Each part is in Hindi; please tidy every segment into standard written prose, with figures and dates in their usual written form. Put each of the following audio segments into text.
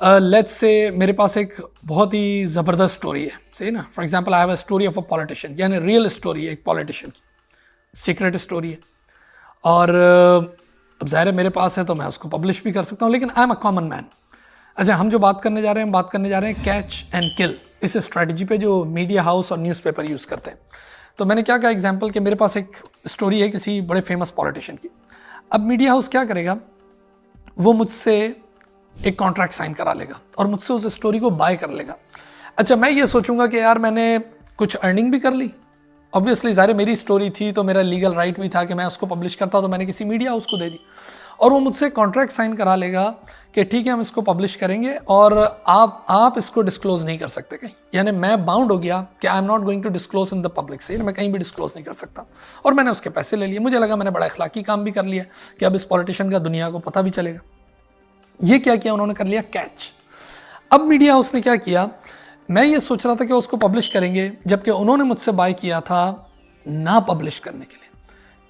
लेट्स से मेरे पास एक बहुत ही ज़बरदस्त स्टोरी है, सही ना। For example I have a story of a politician, यानी रियल स्टोरी है एक पॉलिटिशियन की, सीक्रेट स्टोरी है। और अब ज़ाहिर है मेरे पास है तो मैं उसको पब्लिश भी कर सकता हूँ, लेकिन I am a common man. अच्छा, हम जो बात करने जा रहे हैं, हम बात करने जा रहे हैं कैच एंड किल, इस स्ट्रैटेजी पे जो मीडिया हाउस और न्यूज़पेपर यूज़ करते हैं। तो मैंने क्या कहा एग्जाम्पल कि मेरे पास एक स्टोरी है किसी बड़े फेमस पॉलिटिशियन की। अब मीडिया हाउस क्या करेगा, वो मुझसे एक कॉन्ट्रैक्ट साइन करा लेगा और मुझसे उस स्टोरी को बाय कर लेगा। अच्छा, मैं ये सोचूंगा कि यार मैंने कुछ अर्निंग भी कर ली, ऑब्वियसली ज़ाहिर मेरी स्टोरी थी तो मेरा लीगल राइट भी था कि मैं उसको पब्लिश करता, तो मैंने किसी मीडिया हाउस को दे दी और वो मुझसे कॉन्ट्रैक्ट साइन करा लेगा कि ठीक है हम इसको पब्लिश करेंगे और आप इसको डिस्क्लोज नहीं कर सकते कहीं, यानी मैं बाउंड हो गया कि I am not going to disclose in the public, so मैं कहीं भी डिस्क्लोज नहीं कर सकता। और मैंने उसके पैसे ले लिए, मुझे लगा मैंने बड़ा अखलाकी काम भी कर लिया कि अब इस पॉलिटिशियन का दुनिया को पता भी चलेगा। ये क्या किया उन्होंने, कर लिया कैच। अब मीडिया हाउस ने क्या किया, मैं ये सोच रहा था कि उसको पब्लिश करेंगे, जबकि उन्होंने मुझसे बाय किया था ना पब्लिश करने के लिए।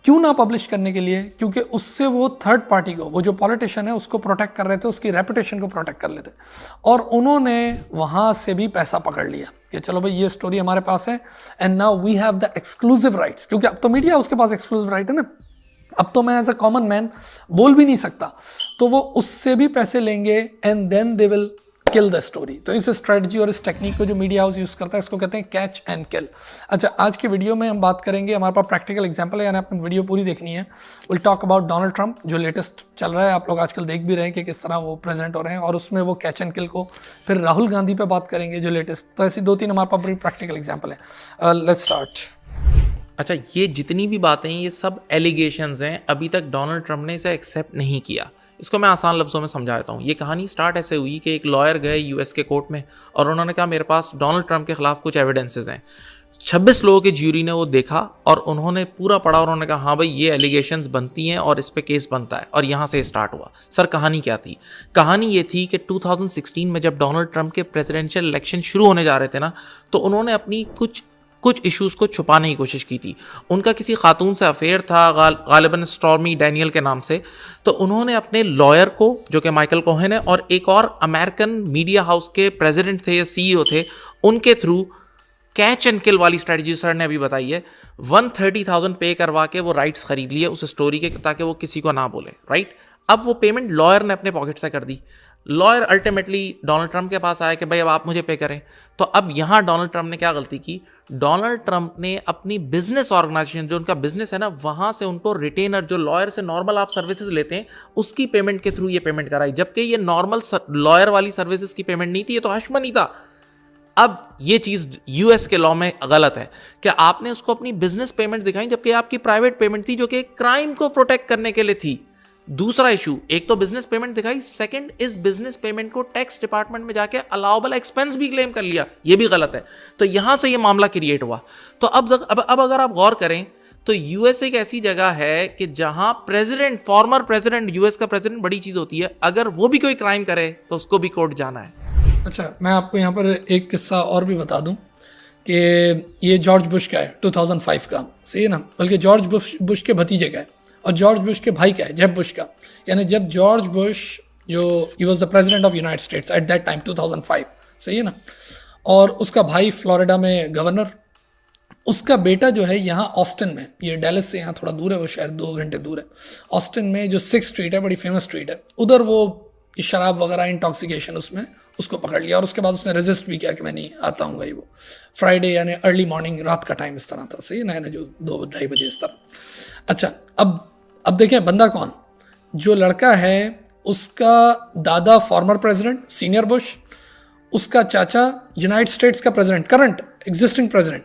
क्यों ना पब्लिश करने के लिए? क्योंकि उससे वो थर्ड पार्टी को, वो जो पॉलिटिशियन है उसको प्रोटेक्ट कर रहे थे, उसकी रेपुटेशन को प्रोटेक्ट कर लेते, और उन्होंने वहाँ से भी पैसा पकड़ लिया कि चलो भाई ये स्टोरी हमारे पास है and now we have the exclusive rights. क्योंकि अब तो मीडिया उसके पास एक्सक्लूसिव राइट है ना, अब तो मैं एज अ कॉमन मैन बोल भी नहीं सकता, तो वो उससे भी पैसे लेंगे and then they will kill the story. तो इस स्ट्रेटजी और इस टेक्निक को जो मीडिया हाउस यूज़ करता है, इसको कहते हैं कैच एंड किल। अच्छा, आज के वीडियो में हम बात करेंगे, हमारे पास प्रैक्टिकल एग्जांपल है, यानी आपने वीडियो पूरी देखनी है। Will talk about Donald Trump, जो लेटेस्ट चल रहा है, आप लोग आजकल देख भी रहे हैं कि किस तरह वो प्रेजेंट हो रहे हैं, और उसमें वो कैच एंड किल को। फिर राहुल गांधी पे बात करेंगे जो लेटेस्ट। तो ऐसी 2-3 हमारे पास बड़ी प्रैक्टिकल एग्जाम्पल है। Let's start. अच्छा, ये जितनी भी बातें हैं ये सब एलिगेशंस हैं। अभी तक डोनाल्ड ट्रंप ने इसे एक्सेप्ट नहीं किया। इसको मैं आसान लफ्ज़ों में समझाता हूँ। ये कहानी स्टार्ट ऐसे हुई कि एक लॉयर गए यूएस के कोर्ट में और उन्होंने कहा मेरे पास डोनाल्ड ट्रंप के खिलाफ कुछ एविडेंसेस हैं। 26 लोगों के ज्यूरी ने वो देखा और उन्होंने पूरा पढ़ा और उन्होंने कहा हाँ भाई ये एलिगेशंस बनती हैं और इस पे केस बनता है। और यहाँ से स्टार्ट हुआ। सर कहानी क्या थी? कहानी ये थी कि 2016 में जब डोनाल्ड ट्रंप के प्रेसिडेंशियल इलेक्शन शुरू होने जा रहे थे ना, तो उन्होंने अपनी कुछ इश्यूज़ को छुपाने की कोशिश की थी। उनका किसी खातून से अफेयर था, गालिबन स्टॉर्मी डैनियल के नाम से। तो उन्होंने अपने लॉयर को, जो कि माइकल कोहेन है, और एक और अमेरिकन मीडिया हाउस के प्रेसिडेंट थे या सीईओ थे, उनके थ्रू कैच एंड किल वाली स्ट्रैटेजी सर ने अभी बताई है। 130,000 पे करवा के वो राइट्स खरीद लिए उस स्टोरी के, ताकि वो किसी को ना बोले। राइट, अब वो पेमेंट लॉयर ने अपने पॉकेट से कर दी। लॉयर अल्टीमेटली डोनाल्ड ट्रंप के पास आया कि भाई अब आप मुझे पे करें। तो अब यहाँ डोनाल्ड ट्रंप ने क्या गलती की? डोनाल्ड ट्रंप ने अपनी बिजनेस ऑर्गेनाइजेशन, जो उनका बिजनेस है ना, वहाँ से उनको रिटेनर, जो लॉयर से नॉर्मल आप सर्विसेज लेते हैं, उसकी पेमेंट के थ्रू ये पेमेंट कराई, जबकि ये नॉर्मल लॉयर वाली सर्विसेज की पेमेंट नहीं थी, ये तो हश मनी था। अब ये चीज़ यूएस के लॉ में गलत है कि आपने उसको अपनी बिजनेस पेमेंट दिखाई, जबकि आपकी प्राइवेट पेमेंट थी जो कि क्राइम को प्रोटेक्ट करने के लिए थी। दूसरा इशू, एक तो बिजनेस पेमेंट दिखाई, सेकंड इस बिजनेस पेमेंट को टैक्स डिपार्टमेंट में जाके अलाउबल एक्सपेंस भी क्लेम कर लिया, ये भी गलत है। तो यहां से ये मामला क्रिएट हुआ। तो अब अगर आप गौर करें तो यूएस एक ऐसी जगह है कि जहां प्रेसिडेंट, फॉर्मर प्रेसिडेंट, यूएस का प्रेसिडेंट बड़ी चीज होती है, अगर वो भी कोई क्राइम करे तो उसको भी कोर्ट जाना है। अच्छा, मैं आपको यहाँ पर एक किस्सा और भी बता दूं कि ये जॉर्ज बुश का है, 2005 का, सही है ना, बल्कि जॉर्ज बुश के भतीजे का है, और जॉर्ज बुश के भाई का है, जेब बुश का। यानी जब जॉर्ज बुश, जो he was the president of United states at that time, 2005, सही है ना, और उसका भाई फ्लोरिडा में गवर्नर, उसका बेटा जो है यहाँ ऑस्टिन में, ये डेलस से यहाँ थोड़ा दूर है, वो शहर 2 घंटे दूर है, ऑस्टिन में जो 6th स्ट्रीट है, बड़ी फेमस स्ट्रीट है, उधर वो शराब वगैरह इंटॉक्सिकेशन उसमें उसको पकड़ लिया, और उसके बाद उसने रेजिस्ट भी किया कि मैं नहीं आता हूँ भाई। वो फ्राइडे यानी अर्ली मॉर्निंग, रात का टाइम इस तरह था, सही ना, जो 2-2:30 बजे इस तरह। अच्छा, अब देखें बंदा कौन, जो लड़का है उसका दादा फॉर्मर प्रेसिडेंट सीनियर बुश, उसका चाचा यूनाइटेड स्टेट्स का प्रेसिडेंट, करंट एग्जिस्टिंग प्रेसिडेंट,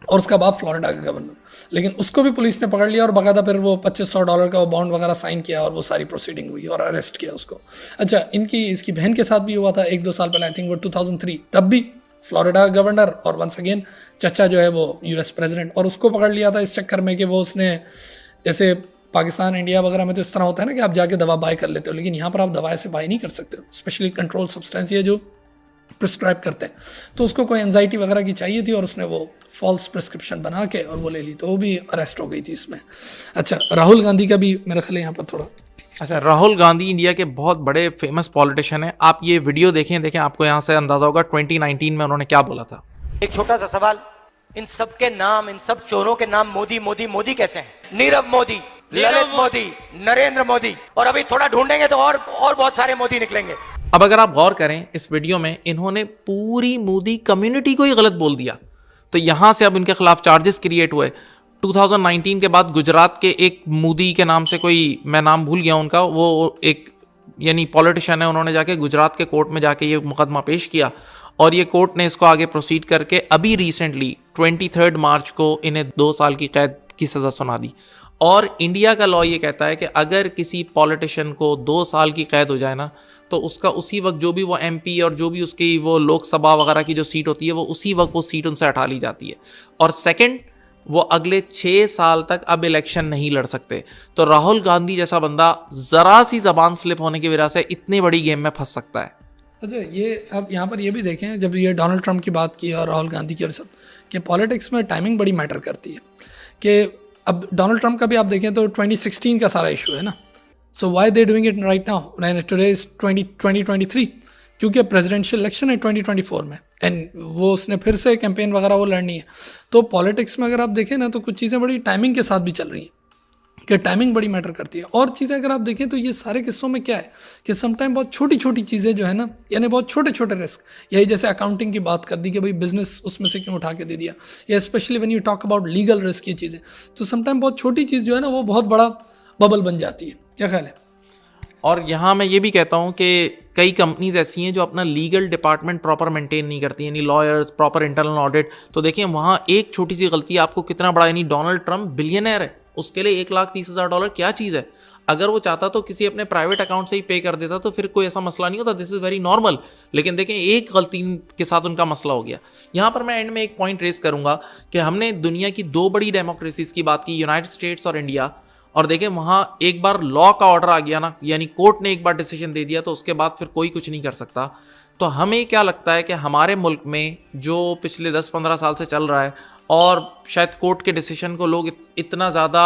और उसका बाप फ्लोरिडा का गवर्नर। लेकिन उसको भी पुलिस ने पकड़ लिया और बाकायदा फिर वो $2500 का वो बॉन्ड वगैरह साइन किया और वो सारी प्रोसीडिंग हुई और अरेस्ट किया उसको। अच्छा, इसकी बहन के साथ भी हुआ था 1-2 साल पहले, आई थिंक वो 2003, तब भी फ्लोरिडा गवर्नर और वंस अगेन चचा जो है वो यूएस प्रेसिडेंट, और उसको पकड़ लिया था इस चक्कर में कि वो उसने, जैसे पाकिस्तान इंडिया वगैरह में तो इस तरह होता है ना कि आप जाके दवा बाय कर लेते हो, लेकिन यहाँ पर आप दवा ऐसे बाय नहीं कर सकते हो, स्पेशली कंट्रोल सब्सटेंस ये जो प्रिस्क्राइब करते हैं। तो उसको कोई एंजाइटी वगैरह की चाहिए थी और उसने वो फॉल्स प्रिस्क्रिप्शन बना के और वो ले ली, तो वो भी अरेस्ट हो गई थी इसमें। अच्छा, राहुल गांधी का भी मेरा ख्याल है यहाँ पर थोड़ा अच्छा, राहुल गांधी इंडिया के बहुत बड़े फेमस पॉलिटिशियन हैं। आप ये वीडियो देखें, आपको यहाँ से अंदाजा होगा 2019 में उन्होंने क्या बोला था। एक छोटा सा सवाल, इन सब के नाम, इन सब चोरों के नाम मोदी मोदी मोदी कैसे हैं? नीरव मोदी, ललित मोदी, नरेंद्र मोदी, और अभी थोड़ा ढूंढेंगे तो और बहुत सारे मोदी निकलेंगे। अब अगर आप गौर करें इस वीडियो में, इन्होंने पूरी मोदी कम्युनिटी को ही गलत बोल दिया। तो यहां से अब इनके खिलाफ चार्जेस क्रिएट हुए। 2019 के बाद गुजरात के एक मोदी के नाम से, कोई मैं नाम भूल गया उनका, वो एक यानी पॉलिटिशियन है, उन्होंने जाके गुजरात के कोर्ट में जाके ये मुकदमा पेश किया और ये कोर्ट ने इसको आगे प्रोसीड करके अभी रिसेंटली 23 मार्च को इन्हें 2 साल की कैद की सज़ा सुना दी। और इंडिया का लॉ ये कहता है कि अगर किसी पॉलिटिशियन को 2 साल की कैद हो जाए ना, तो उसका उसी वक्त जो भी वो एमपी और जो भी उसकी वो लोकसभा वगैरह की जो सीट होती है, वो उसी वक्त वो सीट उनसे हटा ली जाती है। और सेकंड, वो अगले 6 साल तक अब इलेक्शन नहीं लड़ सकते। तो राहुल गांधी जैसा बंदा ज़रा सी ज़बान स्लिप होने की वजह से इतनी बड़ी गेम में फंस सकता है। अच्छा, ये अब यहाँ पर ये भी देखें, जब ये डोनाल्ड ट्रंप की बात की और राहुल गांधी की और सब, कि पॉलिटिक्स में टाइमिंग बड़ी मैटर करती है। कि अब डोनाल्ड ट्रंप का भी आप देखें तो 2016 का सारा इशू है ना। So why they doing it right now, today is 2023, क्योंकि प्रेसिडेंशियल इलेक्शन है 2024 में, एंड वो उसने फिर से कैंपेन वगैरह वो लड़नी है। तो पॉलिटिक्स में अगर आप देखें ना, तो कुछ चीज़ें बड़ी टाइमिंग के साथ भी चल रही हैं, कि टाइमिंग बड़ी मैटर करती है। और चीज़ें अगर आप देखें तो ये सारे किस्सों में क्या है कि समटाइम बहुत छोटी छोटी चीज़ें जो है ना, यानी बहुत छोटे छोटे रिस्क, यही जैसे अकाउंटिंग की बात कर दी कि भाई बिजनेस उसमें से क्यों उठा के दे दिया, या specially when you talk about legal risk, ये चीज़ें तो समटाइम बहुत छोटी चीज़ जो है ना, वो बहुत बड़ा बबल बन जाती है। क्या ख्याल है? और यहाँ मैं ये भी कहता हूँ कि कई कंपनीज ऐसी हैं जो अपना लीगल डिपार्टमेंट प्रॉपर मेंटेन नहीं करती, यानी लॉयर्स, प्रॉपर इंटरनल ऑडिट। तो देखिए वहाँ एक छोटी सी गलती आपको कितना बड़ा, यानी डोनाल्ड ट्रंप बिलियनर है, उसके लिए $1,30,000 क्या चीज़ है। अगर वो चाहता तो किसी अपने प्राइवेट अकाउंट से ही पे कर देता, तो फिर कोई ऐसा मसला नहीं होता, दिस इज़ वेरी नॉर्मल। लेकिन देखें एक गलती के साथ उनका मसला हो गया। यहाँ पर मैं एंड में एक पॉइंट रेस करूँगा कि हमने दुनिया की 2 बड़ी डेमोक्रेसीज की बात की, यूनाइटेड स्टेट्स और इंडिया, और देखें वहाँ एक बार लॉ का ऑर्डर आ गया ना, यानी कोर्ट ने एक बार डिसीजन दे दिया, तो उसके बाद फिर कोई कुछ नहीं कर सकता। तो हमें क्या लगता है कि हमारे मुल्क में जो पिछले 10-15 साल से चल रहा है, और शायद कोर्ट के डिसीजन को लोग इतना ज़्यादा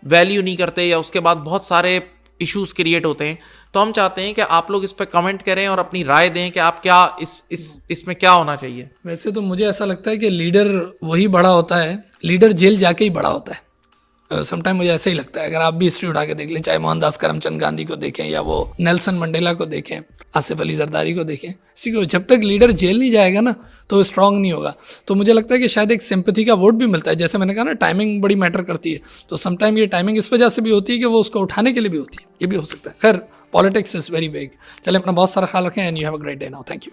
वैल्यू नहीं करते, या उसके बाद बहुत सारे इश्यूज क्रिएट होते हैं, तो हम चाहते हैं कि आप लोग इस पर कमेंट करें और अपनी राय दें कि आप क्या इसमें क्या होना चाहिए। वैसे तो मुझे ऐसा लगता है कि लीडर वही बड़ा होता है, लीडर जेल जाके ही बड़ा होता है। समटाइम मुझे ऐसे ही लगता है। अगर आप भी हिस्ट्री उठा के देख लें, चाहे मोहनदास करमचंद गांधी को देखें, या वो नेल्सन मंडेला को देखें, आसिफ अली जरदारी को देखें, इसी को जब तक लीडर जेल नहीं जाएगा ना, तो स्ट्रांग नहीं होगा। तो मुझे लगता है कि शायद एक सिंपैथी का वोट भी मिलता है। जैसे मैंने कहा ना, टाइमिंग बड़ी मैटर करती है। तो समटाइम ये टाइमिंग इस वजह से भी होती है कि वो उसको उठाने के लिए भी होती है, ये भी हो सकता है। खैर, पॉलिटिक्स इज़ वेरी बिग। चले, अपना बहुत सारा ख्याल रखें, and you have a great day now. Thank you.